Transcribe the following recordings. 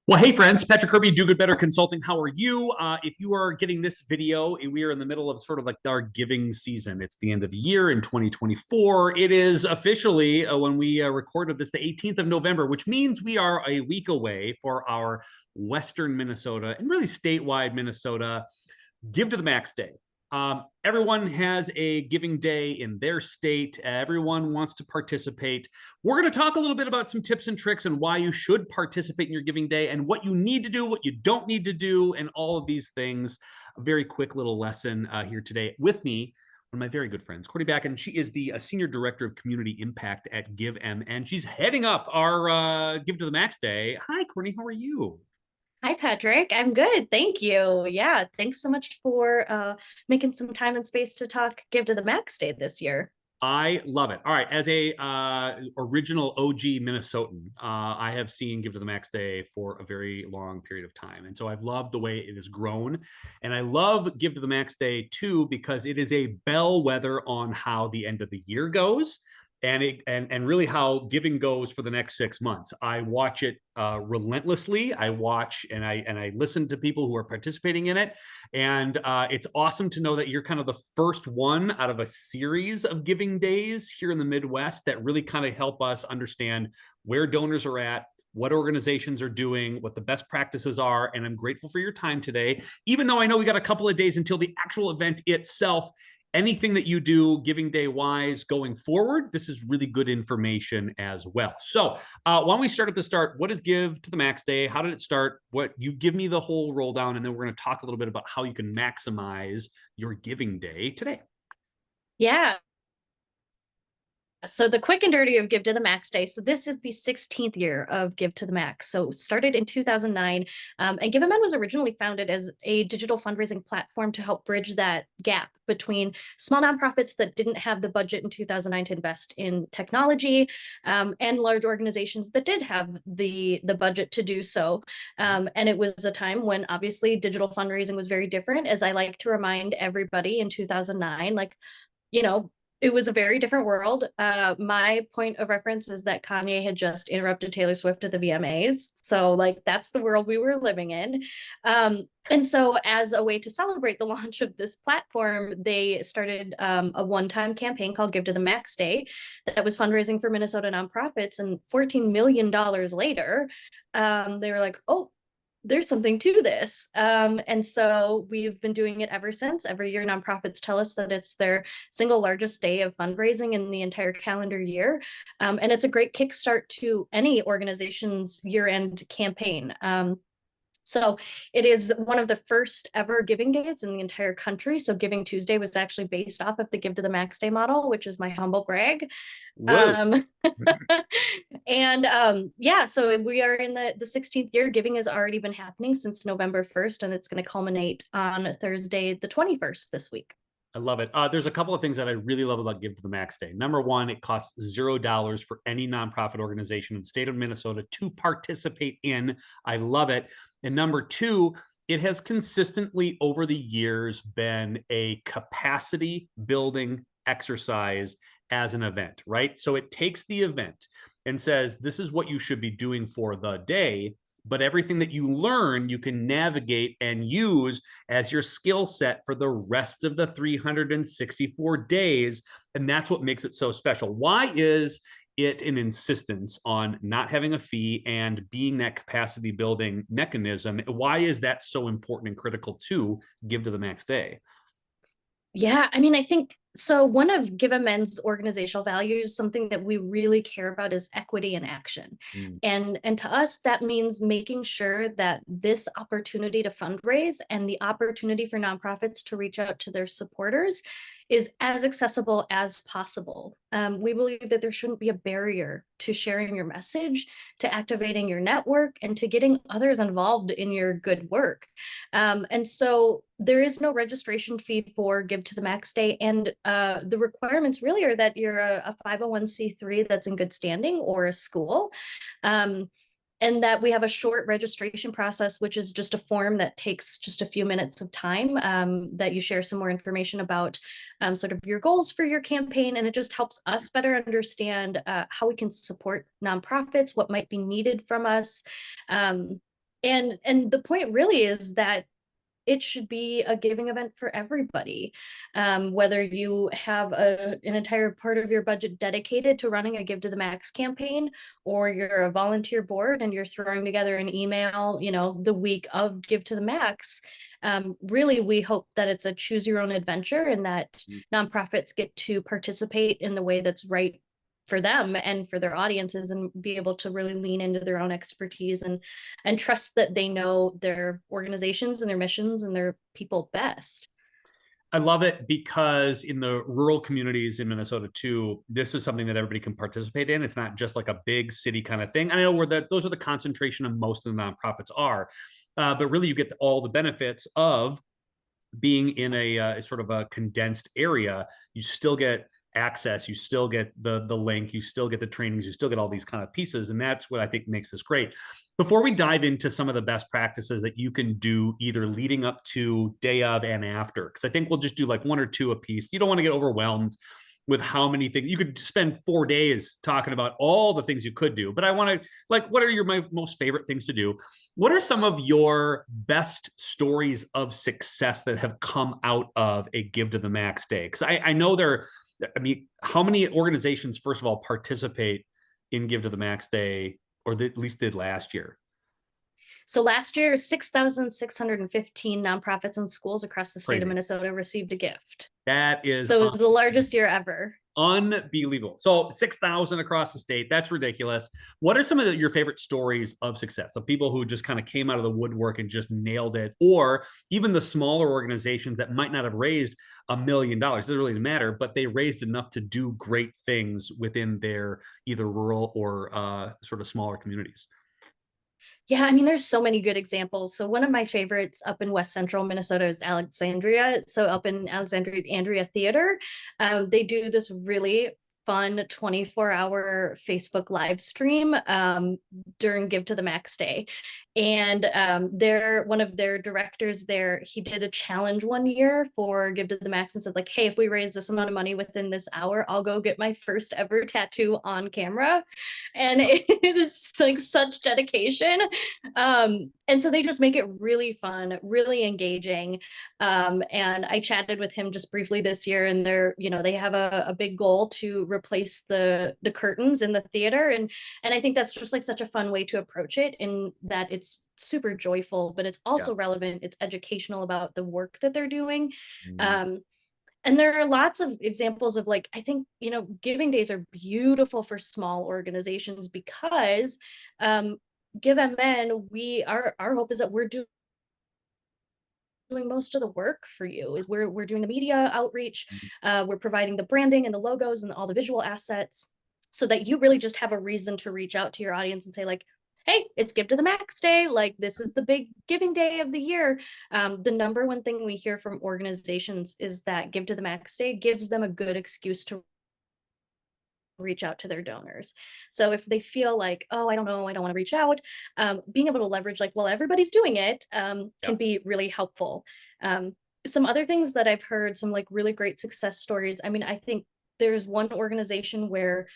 Well, hey friends, Patrick Kirby, Do Good Better Consulting. How are you? If you are getting this video, we are in the middle of sort of like our giving season. It's the end of the year in 2024. It is officially, when we recorded this, the 18th of November, which means we are a week away for our Western Minnesota and really statewide Minnesota Give to the Max Day. Everyone has a giving day in their state. Everyone wants to participate. We're going to talk a little bit about some tips and tricks and why you should participate in your giving day and what you need to do, what you don't need to do, and all of these things. A very quick little lesson here today with me. One of my very good friends, Courtney Backen. She is the Senior Director of Community Impact at GiveM, and she's heading up our Give to the Max Day. Hi, Courtney. How are you? Hi, Patrick. I'm good. Thank you. Yeah, thanks so much for making some time and space to talk Give to the Max Day this year. I love it. All right, as a original OG Minnesotan, I have seen Give to the Max Day for a very long period of time, and so I've loved the way it has grown, and I love Give to the Max Day too because it is a bellwether on how the end of the year goes, and really how giving goes for the next 6 months. I watch it relentlessly. I watch and I listen to people who are participating in it, and it's awesome to know that you're kind of the first one out of a series of giving days here in the Midwest that really kind of help us understand where donors are at, what organizations are doing, what the best practices are. And I'm grateful for your time today, even though I know we got a couple of days until the actual event itself. Anything that you do giving day wise going forward, this is really good information as well. So why don't we start at the start? What is Give to the Max Day? How did it start? What you give me the whole roll down, and then we're going to talk a little bit about how you can maximize your giving day today. Yeah. So the quick and dirty of Give to the Max Day. So this is the 16th year of Give to the Max. So started in 2009. And GiveMN was originally founded as a digital fundraising platform to help bridge that gap between small nonprofits that didn't have the budget in 2009 to invest in technology, and large organizations that did have the budget to do so. And it was a time when obviously digital fundraising was very different. As I like to remind everybody in 2009, like, you know, it was a very different world. My point of reference is that Kanye had just interrupted Taylor Swift at the VMAs. So, like, that's the world we were living in. And so, as a way to celebrate the launch of this platform, they started a one-time campaign called Give to the Max Day that was fundraising for Minnesota nonprofits. And $14 million later, they were like, oh, there's something to this. And so we've been doing it ever since. Every year, nonprofits tell us that it's their single largest day of fundraising in the entire calendar year. And it's a great kickstart to any organization's year-end campaign. So it is one of the first ever giving days in the entire country. So Giving Tuesday was actually based off of the Give to the Max Day model, which is my humble brag. Whoa. And yeah, so we are in the 16th year. Giving has already been happening since November 1st, and it's going to culminate on Thursday, the 21st this week. I love it. There's a couple of things that I really love about Give to the Max Day. Number one, it costs $0 for any nonprofit organization in the state of Minnesota to participate in. I love it. And number two, it has consistently over the years been a capacity building exercise as an event, right? So it takes the event and says, this is what you should be doing for the day. But everything that you learn, you can navigate and use as your skill set for the rest of the 364 days. And that's what makes it so special. Why is it an insistence on not having a fee and being that capacity building mechanism? Why is that so important and critical to Give to the Max Day? Yeah, I mean, I think so. One of GiveMN's organizational values, something that we really care about, is equity in action. Mm. And to us, that means making sure that this opportunity to fundraise and the opportunity for nonprofits to reach out to their supporters is as accessible as possible. We believe that there shouldn't be a barrier to sharing your message, to activating your network, and to getting others involved in your good work. And so there is no registration fee for Give to the Max Day. And the requirements really are that you're a 501c3 that's in good standing, or a school. And that we have a short registration process, which is just a form that takes just a few minutes of time, that you share some more information about sort of your goals for your campaign. And it just helps us better understand how we can support nonprofits, what might be needed from us. And the point really is that it should be a giving event for everybody. Whether you have an entire part of your budget dedicated to running a Give to the Max campaign, or you're a volunteer board and you're throwing together an email, the week of Give to the Max. Really, we hope that it's a choose your own adventure, and that nonprofits get to participate in the way that's right for them and for their audiences, and be able to really lean into their own expertise, and trust that they know their organizations and their missions and their people best. I love it because in the rural communities in Minnesota too, this is something that everybody can participate in. It's not just like a big city kind of thing. I know where those are the concentration of most of the nonprofits are, but really you get all the benefits of being in a sort of a condensed area. You still get access, you still get the link, you still get the trainings, you still get all these kind of pieces, and that's what I think makes this great. Before we dive into some of the best practices that you can do either leading up to, day of, and after, because I think we'll just do like one or two a piece. You don't want to get overwhelmed with how many things. You could spend 4 days talking about all the things you could do, but I want to, like, what are your most favorite things to do? What are some of your best stories of success that have come out of a Give to the Max day? Because I know I mean, how many organizations, first of all, participate in Give to the Max day, or at least did last year? So last year, 6,615 nonprofits and schools across the state of Crazy. Minnesota received a gift. That is So it was the largest year ever. unbelievable. So 6,000 across the state. That's ridiculous. What are some of your favorite stories of success of people who just kind of came out of the woodwork and just nailed it? Or even the smaller organizations that might not have raised $1 million, doesn't really matter, but they raised enough to do great things within their either rural or sort of smaller communities. Yeah, I mean, there's so many good examples. So one of my favorites up in West Central Minnesota is Alexandria. So up in Alexandria Theater, they do this really fun 24-hour Facebook live stream during Give to the Max Day. And one of their directors there, he did a challenge one year for Give to the Max and said, like, hey, if we raise this amount of money within this hour, I'll go get my first ever tattoo on camera. And it is like such dedication. And so they just make it really fun, really engaging. And I chatted with him just briefly this year, and they have a big goal to replace the curtains in the theater. And I think that's just like such a fun way to approach it, in that it's super joyful, but it's Yeah. also relevant. It's educational about the work that they're doing. Mm. Um, and there are lots of examples of, like, I think, giving days are beautiful for small organizations because Give MN, our hope is that we're doing most of the work for you. Is we're doing the media outreach, we're providing the branding and the logos and all the visual assets, so that you really just have a reason to reach out to your audience and say, like, hey, it's Give to the Max Day. Like, this is the big giving day of the year. The number one thing we hear from organizations is that Give to the Max Day gives them a good excuse to reach out to their donors. So if they feel like, oh, I don't know, I don't want to reach out, being able to leverage, like, well, everybody's doing it, Yeah. can be really helpful. Some other things that I've heard, some like really great success stories. I mean, I think there's one organization where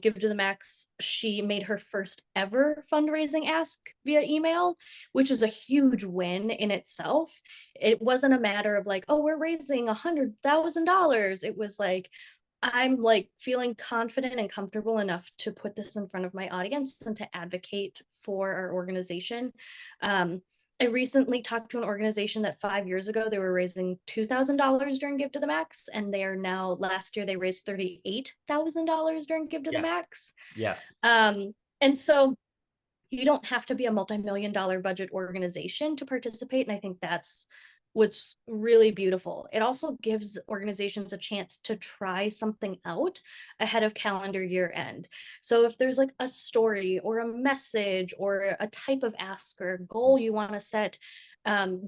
Give to the Max, she made her first ever fundraising ask via email, which is a huge win in itself. It wasn't a matter of like, oh, we're raising $100,000. It was like, I'm like feeling confident and comfortable enough to put this in front of my audience and to advocate for our organization. I recently talked to an organization that 5 years ago, they were raising $2,000 during Give to the Max, and they are now, last year, they raised $38,000 during Give to the Yes. Max. Yes. And so you don't have to be a multi-million-dollar budget organization to participate. And I think that's what's really beautiful. It also gives organizations a chance to try something out ahead of calendar year end. So if there's like a story or a message or a type of ask or goal you want to set,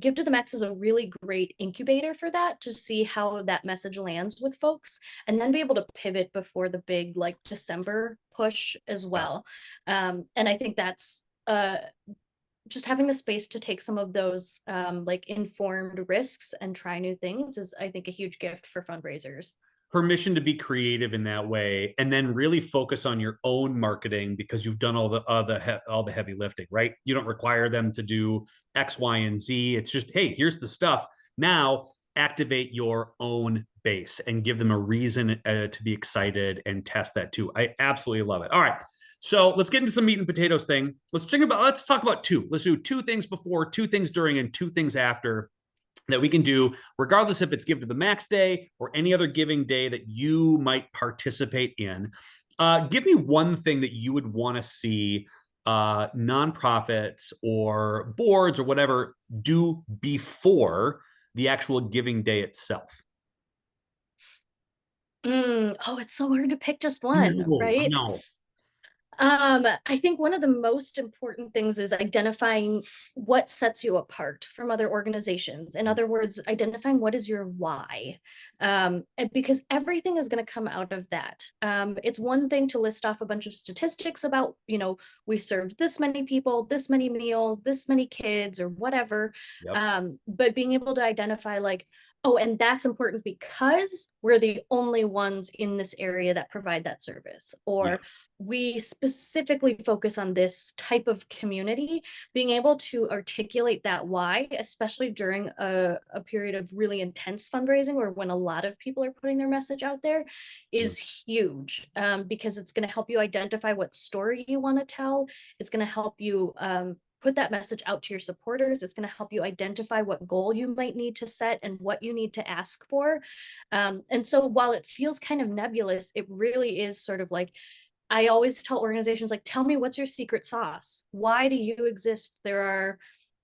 Give to the Max is a really great incubator for that, to see how that message lands with folks, and then be able to pivot before the big like December push as Yeah. well. And I think that's just having the space to take some of those like informed risks and try new things is, I think, a huge gift for fundraisers. permission to be creative in that way, and then really focus on your own marketing because you've done all the heavy lifting, right? You don't require them to do X, Y, and Z. It's just, hey, here's the stuff. Now activate your own base and give them a reason to be excited and test that too. I absolutely love it. All right. So let's get into some meat and potatoes thing. Let's talk about two. Let's do two things before, two things during, and two things after that we can do, regardless if it's Give to the Max Day or any other giving day that you might participate in. Give me one thing that you would want to see nonprofits or boards or whatever do before the actual giving day itself. Oh, it's so hard to pick just one, No, I right? know. I think one of the most important things is identifying what sets you apart from other organizations. In other words, identifying what is your why, and because everything is going to come out of that. It's one thing to list off a bunch of statistics about, we served this many people, this many meals, this many kids, or whatever. Yep. But being able to identify like, oh, and that's important because we're the only ones in this area that provide that service, Yeah. or we specifically focus on this type of community. Being able to articulate that why, especially during a period of really intense fundraising or when a lot of people are putting their message out there, is huge, because it's going to help you identify what story you want to tell. It's going to help you put that message out to your supporters. It's going to help you identify what goal you might need to set and what you need to ask for. And so while it feels kind of nebulous, it really is sort of like, I always tell organizations, like, tell me what's your secret sauce? Why do you exist? There are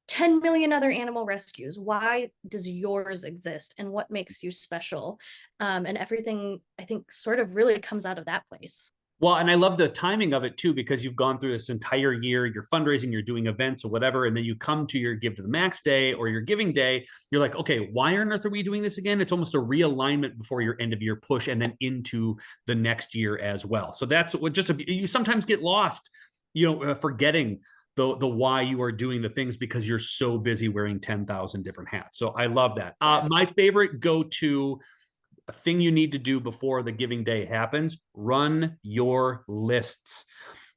10 million other animal rescues. Why does yours exist? And what makes you special? And everything, I think, sort of really comes out of that place. Well, and I love the timing of it too, because you've gone through this entire year, you're fundraising, you're doing events or whatever, and then you come to your Give to the Max Day or your giving day. You're like, okay, why on earth are we doing this again? It's almost a realignment before your end of year push and then into the next year as well. So that's what you sometimes get lost, forgetting the why you are doing the things because you're so busy wearing 10,000 different hats. So I love that. Yes. My favorite go-to a thing you need to do before the giving day happens: run your lists.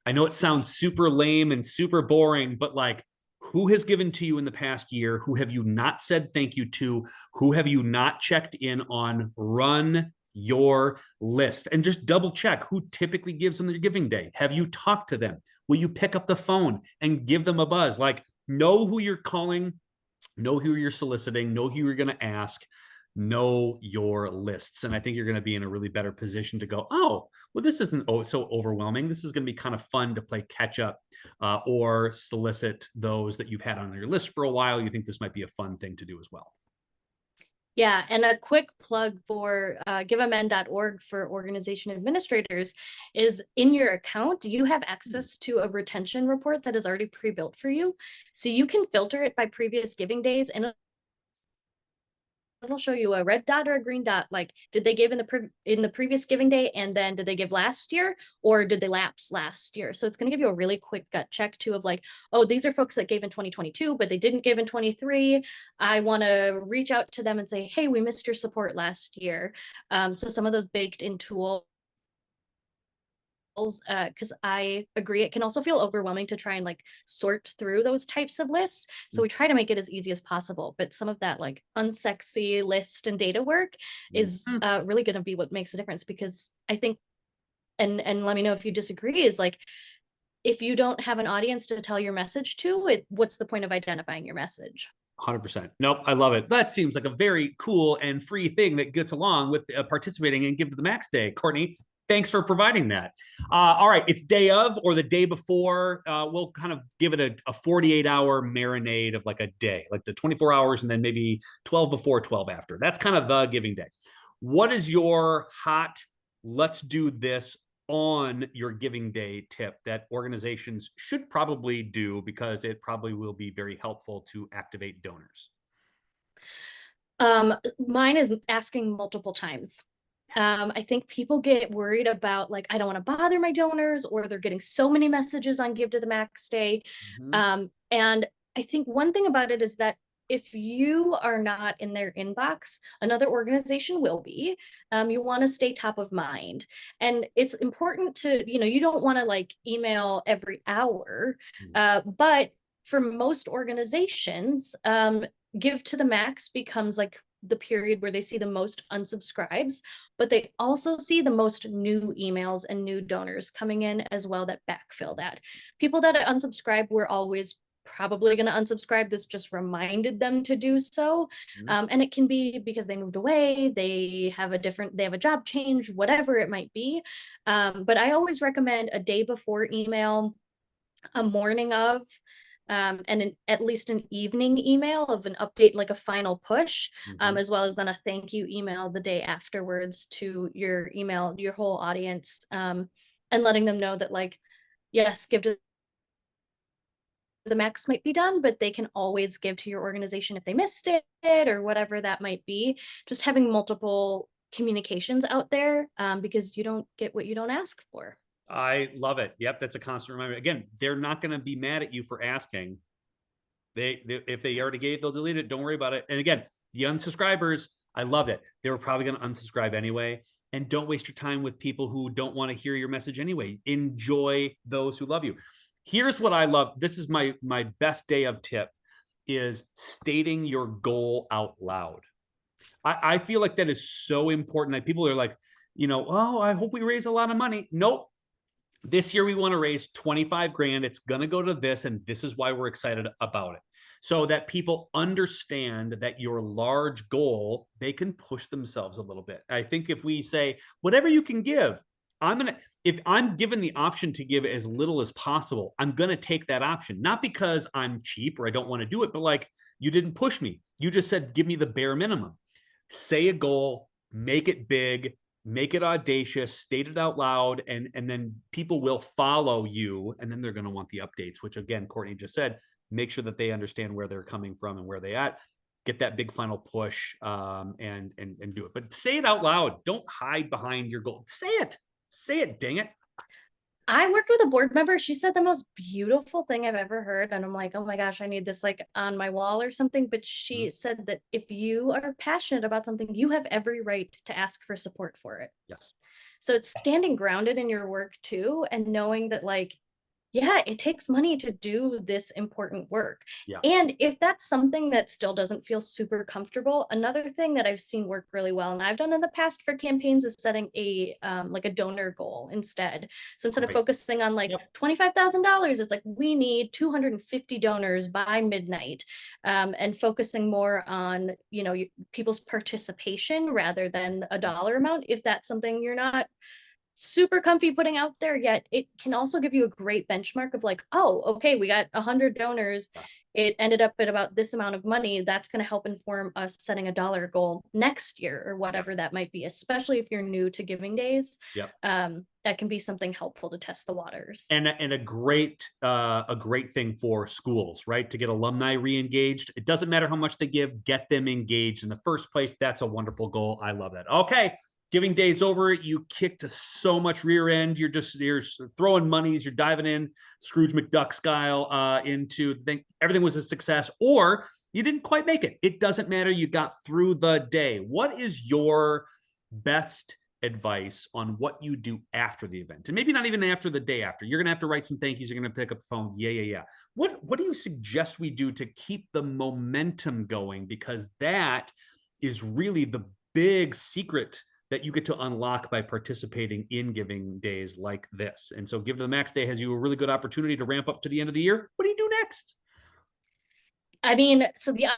I know it sounds super lame and super boring, but like, who has given to you in the past year? Who have you not said thank you to? Who have you not checked in on? Run your list and just double check who typically gives on their giving day. Have you talked to them? Will you pick up the phone and give them a buzz? Like, know who you're calling, know who you're soliciting, know who you're going to ask, know your lists. And I think you're going to be in a really better position to go, oh, well, this isn't so overwhelming. This is going to be kind of fun to play catch up, or solicit those that you've had on your list for a while. You think this might be a fun thing to do as well. Yeah, and a quick plug for giveamend.org for organization administrators is, in your account, you have access to a retention report that is already pre-built for you. So you can filter it by previous giving days, and it'll show you a red dot or a green dot, like, did they give in the previous giving day, and then did they give last year, or did they lapse last year? So it's going to give you a really quick gut check too of like, oh, these are folks that gave in 2022 but they didn't give in 23. I want to reach out to them and say, hey, we missed your support last year. So some of those baked in tools, because I agree, it can also feel overwhelming to try and like sort through those types of lists. So we try to make it as easy as possible, but some of that like unsexy list and data work is really going to be what makes a difference. Because I think, and let me know if you disagree, is like, if you don't have an audience to tell your message to, what's the point of identifying your message? 100%. Nope. I love it. That seems like a very cool and free thing that gets along with participating in Give to the Max Day. Courtney, thanks for providing that. All right. It's day of or the day before. We'll kind of give it a 48-hour marinade of like a day, like the 24 hours and then maybe 12 before, 12 after. That's kind of the giving day. What is your hot, let's do this on your giving day tip that organizations should probably do, because it probably will be very helpful to activate donors? Mine is asking multiple times. I think people get worried about like, I don't want to bother my donors, or they're getting so many messages on Give to the Max Day. And I think one thing about it is that if you are not in their inbox, another organization will be. You want to stay top of mind. And it's important to, you don't want to like email every hour, but for most organizations, Give to the Max becomes like the period where they see the most unsubscribes, but they also see the most new emails and new donors coming in as well that backfill that. People that unsubscribe were always probably going to unsubscribe. This just reminded them to do so. And it can be because they moved away, they have a job change, whatever it might be. But I always recommend a day before email, a morning of, and at least an evening email of an update, like a final push, as well as then a thank you email the day afterwards to your whole audience, and letting them know that like, yes, Give to the Max might be done, but they can always give to your organization if they missed it or whatever that might be. Just having multiple communications out there, because you don't get what you don't ask for. I love it. Yep, that's a constant reminder. Again, they're not going to be mad at you for asking. They if they already gave, they'll delete it. Don't worry about it. And again, the unsubscribers, I love it. They were probably going to unsubscribe anyway. And don't waste your time with people who don't want to hear your message anyway. Enjoy those who love you. Here's what I love. This is my best day of tip is stating your goal out loud. I feel like that is so important that people are like, oh, I hope we raise a lot of money. Nope. This year we want to raise 25 grand. It's going to go to this, and this is why we're excited about it. So that people understand that your large goal, they can push themselves a little bit. I think if we say, whatever you can give, if I'm given the option to give as little as possible, I'm going to take that option. Not because I'm cheap or I don't want to do it, but like, you didn't push me. You just said, give me the bare minimum. Say a goal, make it big, make it audacious, state it out loud, and then people will follow you, and then they're going to want the updates, which again, Courtney just said, make sure that they understand where they're coming from and where they at. Get that big final push, and do it. But say it out loud. Don't hide behind your goal. Say it. Say it, dang it. I worked with a board member. She said the most beautiful thing I've ever heard. And I'm like, oh my gosh, I need this like on my wall or something. But she said that if you are passionate about something, you have every right to ask for support for it. Yes. So it's standing grounded in your work too, and knowing that like, yeah, it takes money to do this important work. Yeah. And if that's something that still doesn't feel super comfortable, another thing that I've seen work really well, and I've done in the past for campaigns, is setting a like a donor goal instead. So instead of focusing on like $25,000, it's like we need 250 donors by midnight, and focusing more on people's participation rather than a dollar amount. If that's something you're not super comfy putting out there yet, it can also give you a great benchmark of like, oh, okay, we got 100 donors, it ended up at about this amount of money. That's going to help inform us setting a dollar goal next year or whatever that might be, especially if you're new to Giving Days. That can be something helpful to test the waters. And a great thing for schools, right? To get alumni re-engaged. It doesn't matter how much they give, get them engaged in the first place. That's a wonderful goal. I love that. Okay. Giving Day's over. You kicked so much rear end. You're throwing monies. You're diving in Scrooge McDuck style into everything was a success, or you didn't quite make it. It doesn't matter. You got through the day. What is your best advice on what you do after the event? And maybe not even after the day after. You're going to have to write some thank yous. You're going to pick up the phone. Yeah. What do you suggest we do to keep the momentum going? Because that is really the big secret that you get to unlock by participating in Giving Days like this. And so Give to the Max Day has you a really good opportunity to ramp up to the end of the year. What do you do next? I mean, so the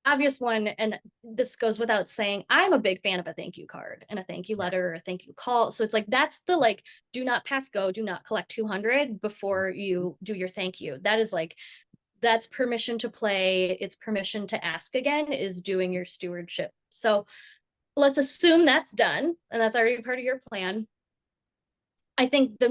obvious one, and this goes without saying, I'm a big fan of a thank you card and a thank you letter or a thank you call. So it's like, that's the like, do not pass go, do not collect 200 before you do your thank you. That is like, that's permission to play. It's permission to ask again, is doing your stewardship. So let's assume that's done and that's already part of your plan. I think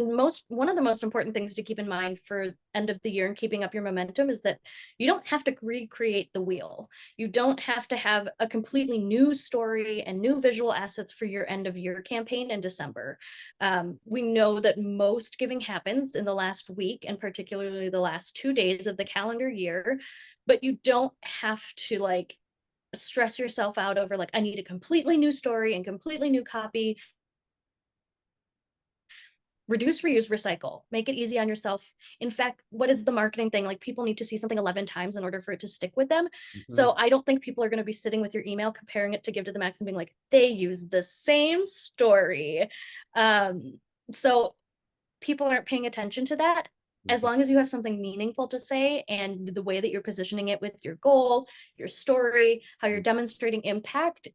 one of the most important things to keep in mind for end of the year and keeping up your momentum is that you don't have to recreate the wheel. You don't have to have a completely new story and new visual assets for your end of year campaign in December. We know that most giving happens in the last week and particularly the last 2 days of the calendar year, but you don't have to like stress yourself out over like, I need a completely new story and completely new copy. Reduce, reuse, recycle. Make it easy on yourself. In fact, what is the marketing thing? Like people need to see something 11 times in order for it to stick with them. Mhm. So I don't think people are going to be sitting with your email, comparing it to Give to the Max and being like, they use the same story. So people aren't paying attention to that. As Mhm. long as you have something meaningful to say and the way that you're positioning it with your goal, your story, how you're demonstrating impact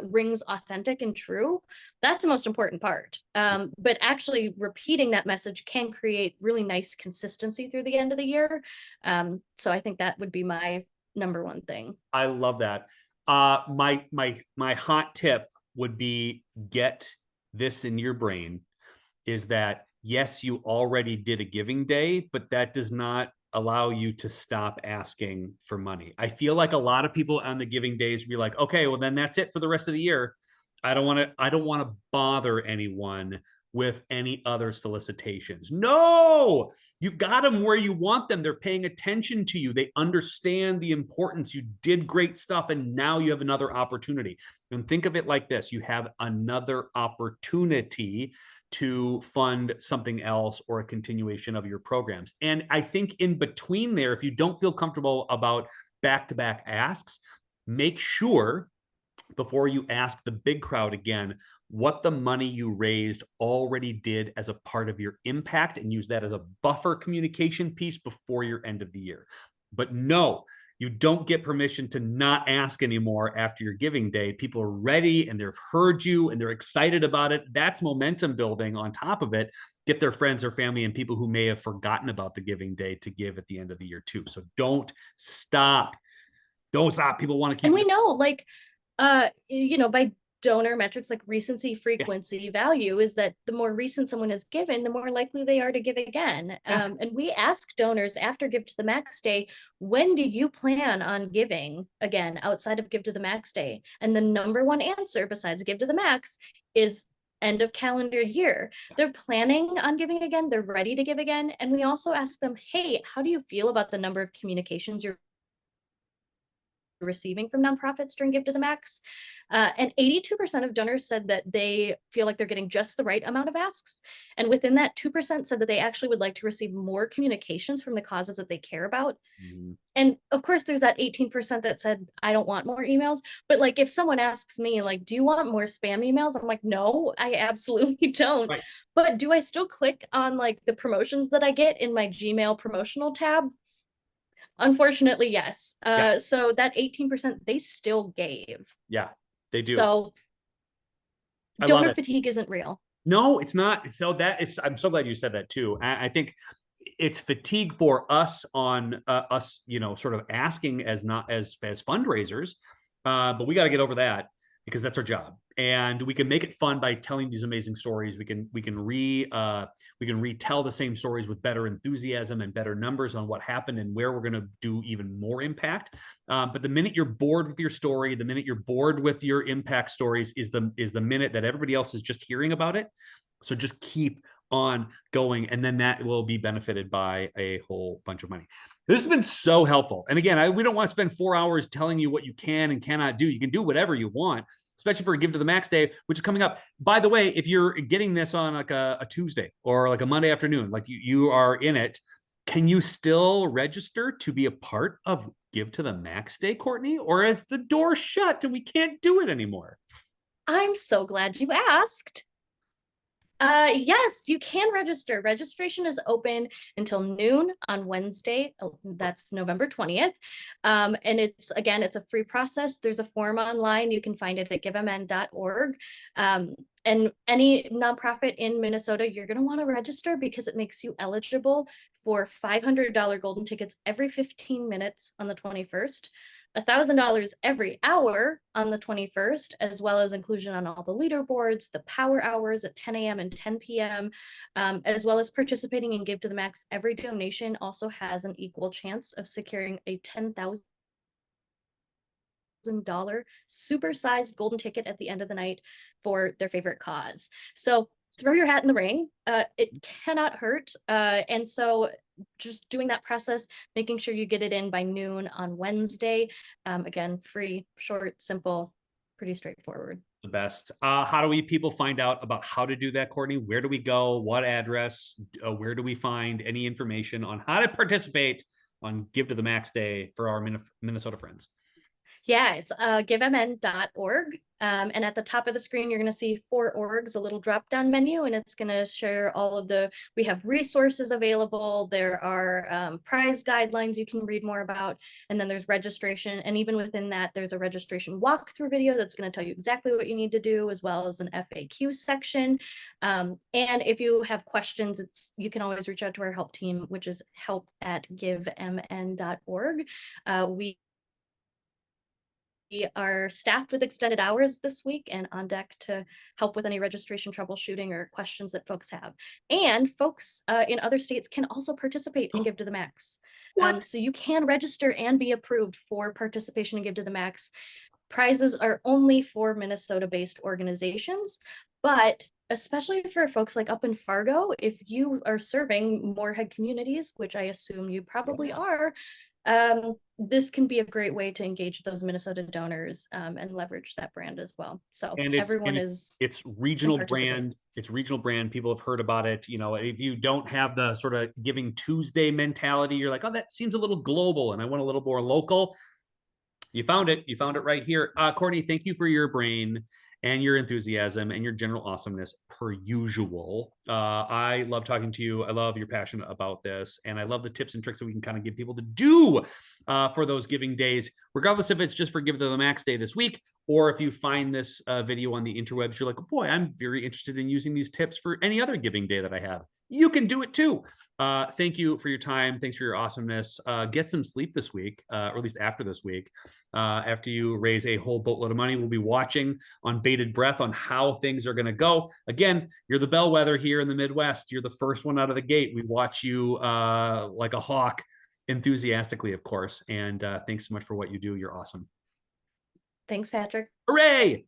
rings authentic and true, that's the most important part. But actually repeating that message can create really nice consistency through the end of the year. So I think that would be my number one thing. I love that. My hot tip would be get this in your brain is that yes, you already did a giving day, but that does not allow you to stop asking for money. I feel like a lot of people on the giving days be like, okay, well then that's it for the rest of the year. I don't want to bother anyone with any other solicitations. No, you've got them where you want them. They're paying attention to you. They understand the importance. You did great stuff and now you have another opportunity. And think of it like this. You have another opportunity to fund something else or a continuation of your programs. And I think in between there, if you don't feel comfortable about back-to-back asks, make sure before you ask the big crowd again what the money you raised already did as a part of your impact and use that as a buffer communication piece before your end of the year. But no, you don't get permission to not ask anymore after your giving day. People are ready and they've heard you and they're excited about it. That's momentum building on top of it. Get their friends or family and people who may have forgotten about the giving day to give at the end of the year too. So don't stop. Don't stop. People want to And keep. we know like by donor metrics like recency, Yes. frequency, value is that the more recent someone has given, the more likely they are to give again. Yeah. And we ask donors after Give to the Max Day, when do you plan on giving again outside of Give to the Max Day? And the number one answer besides Give to the Max is end of calendar year. They're planning on giving again, they're ready to give again. And we also ask them, hey, how do you feel about the number of communications you're receiving from nonprofits during Give to the Max? And 82% of donors said that they feel like they're getting just the right amount of asks. And within that, 2% said that they actually would like to receive more communications from the causes that they care about. Mhm. And of course, there's that 18% that said, I don't want more emails. But like, if someone asks me, like, do you want more spam emails? I'm like, no, I absolutely don't. Right. But do I still click on like the promotions that I get in my Gmail promotional tab? Unfortunately, yes. Yeah. So that 18%, they still gave. Yeah. They do. So I love donor it. fatigue isn't real. No, it's not. So that is, I'm so glad you said that too. I think it's fatigue for us on us, sort of asking as not as fundraisers, but we got to get over that because that's our job, and we can make it fun by telling these amazing stories. We can retell the same stories with better enthusiasm and better numbers on what happened and where we're going to do even more impact. But the minute you're bored with your story, the minute you're bored with your impact stories, is the minute that everybody else is just hearing about it. So just keep on going, and then that will be benefited by a whole bunch of money. This has been so helpful. And again, we don't want to spend 4 hours telling you what you can and cannot do. You can do whatever you want, especially for Give to the Max Day, which is coming up. By the way, if you're getting this on like a Tuesday or like a Monday afternoon, like you are in it, can you still register to be a part of Give to the Max Day, Courtney? Or is the door shut and we can't do it anymore? I'm so glad you asked. Yes, you can register. Registration is open until noon on Wednesday. That's November 20th. And it's a free process. There's a form online. You can find it at givemn.org. And any nonprofit in Minnesota, you're going to want to register because it makes you eligible for $500 golden tickets every 15 minutes on the 21st. $1,000 every hour on the 21st, as well as inclusion on all the leaderboards, the power hours at 10 a.m. and 10 p.m., as well as participating in Give to the Max. Every donation also has an equal chance of securing a $10,000 supersized golden ticket at the end of the night for their favorite cause. So throw your hat in the ring. It cannot hurt. And so just doing that process, making sure you get it in by noon on Wednesday. Again, free, short, simple, pretty straightforward. The best. How do we people find out about how to do that, Courtney? Where do we go? What address? Where do we find any information on how to participate on Give to the Max Day for our Minnesota friends? Yeah, it's givemn.org. And at the top of the screen, you're going to see 4 orgs, a little drop down menu, and it's going to share all of we have resources available. There are prize guidelines you can read more about. And then there's registration. And even within that, there's a registration walkthrough video that's going to tell you exactly what you need to do, as well as an FAQ section. And if you have questions, you can always reach out to our help team, which is help@givemn.org. We are staffed with extended hours this week and on deck to help with any registration troubleshooting or questions that folks have. And folks in other states can also participate in Give to the Max. So you can register and be approved for participation in Give to the Max. Prizes are only for Minnesota-based organizations, but especially for folks like up in Fargo, if you are serving Moorhead communities, which I assume you probably are, this can be a great way to engage those Minnesota donors and leverage that brand as well. So And it's regional brand. It's regional brand. People have heard about it. You know, if you don't have the sort of Giving Tuesday mentality, you're like, oh, that seems a little global and I want a little more local. You found it. You found it right here. Courtney, thank you for your brain and your enthusiasm and your general awesomeness per usual. I love talking to you. I love your passion about this. And I love the tips and tricks that we can kind of give people to do for those giving days, regardless if it's just for Give to the Max Day this week, or if you find this video on the interwebs, you're like, oh, boy, I'm very interested in using these tips for any other giving day that I have. You can do it too. Thank you for your time. Thanks for your awesomeness. Get some sleep this week, or at least after this week. After you raise a whole boatload of money, we'll be watching on bated breath on how things are going to go. Again, you're the bellwether here in the Midwest. You're the first one out of the gate. We watch you like a hawk, enthusiastically, of course. And thanks so much for what you do. You're awesome. Thanks, Patrick. Hooray!